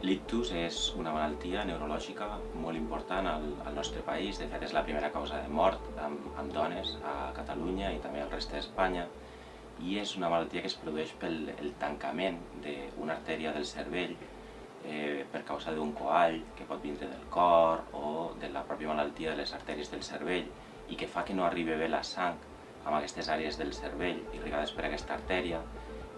L'ictus és una malaltia neurològica molt important al nostre país. De fet, és la primera causa de mort amb dones a Catalunya i també al reste d'Espanya. I és una malaltia que es produeix pel tancament d'una artèria del cervell per causa d'un coall que pot vindre del cor o de la pròpia malaltia de les artèries del cervell i que fa que no arribi bé la sang a aquestes àrees del cervell irrigades per aquesta artèria,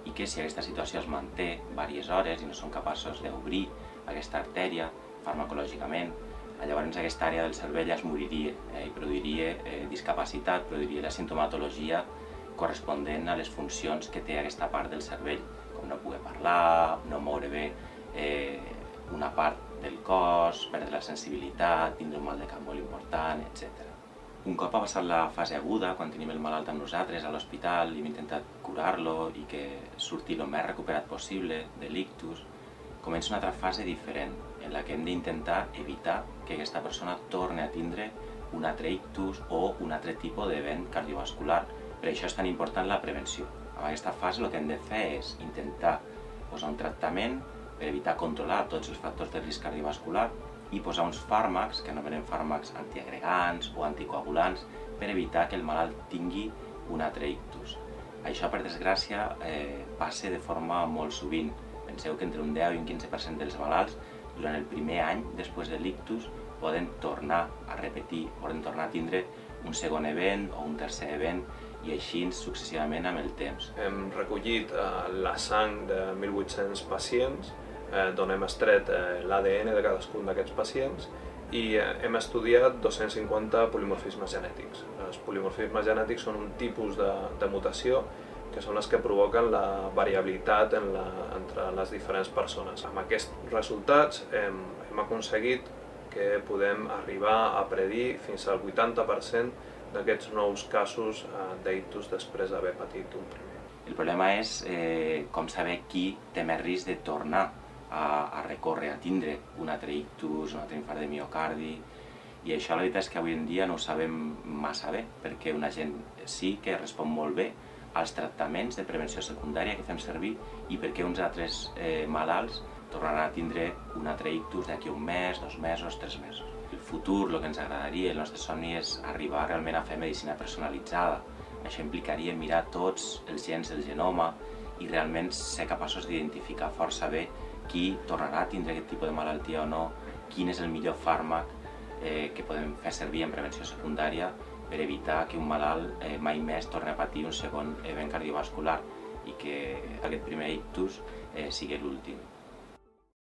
i que si aquesta situació es manté diverses hores i no són capaços d'obrir aquesta artèria farmacològicament, llavors aquesta àrea del cervell es moriria i produiria discapacitat, produiria la sintomatologia corresponent a les funcions que té aquesta part del cervell, com no poder parlar, no moure bé una part del cos, perdre la sensibilitat, tindre un mal de cap molt important, etc. Un cop ha passat la fase aguda, quan tenim el malalt amb nosaltres a l'hospital i hem intentat curar-lo i que surti el més recuperat possible de l'ictus, comença una altra fase diferent, en la que hem d'intentar evitar que aquesta persona torni a tindre un altre ictus o un altre tipus d'event cardiovascular. Per això és tan important la prevenció. En aquesta fase el que hem de fer és intentar posar un tractament per evitar controlar tots els factors de risc cardiovascular i posar uns fàrmacs, que anomenen fàrmacs antiagregants o anticoagulants, per evitar que el malalt tingui un altre ictus. Això, per desgràcia, passa de forma molt sovint. Penseu que entre un 10 i un 15% dels malalts, durant el primer any després de l'ictus, poden tornar a repetir, poden tornar a tindre un segon event o un tercer event, i així successivament amb el temps. Hem recollit la sang de 1.800 pacients, d'on hem extret l'ADN de cadascun d'aquests pacients i hem estudiat 250 polimorfismes genètics. Els polimorfismes genètics són un tipus de mutació que són les que provoquen la variabilitat entre les diferents persones. Amb aquests resultats hem aconseguit que podem arribar a predir fins al 80% d'aquests nous casos d'ictus després d'haver patit un primer. El problema és com saber qui té més risc de tornar a recórrer, a tindre un altre ictus, un altre infart de miocardi, i això la veritat és que avui en dia no ho sabem massa bé, perquè una gent sí que respon molt bé als tractaments de prevenció secundària que fem servir i perquè uns altres malalts tornaran a tindre un altre ictus d'aquí un mes, 2 mesos, 3 mesos. El futur, el que ens agradaria, el nostre somni és arribar realment a fer medicina personalitzada. Això implicaria mirar tots els gens del genoma i realment ser capaços d'identificar força bé qui tornarà a tindre aquest tipus de malaltia o no, quin és el millor fàrmac que podem fer servir en prevenció secundària per evitar que un malalt mai més torni a patir un segon event cardiovascular i que aquest primer ictus sigui l'últim.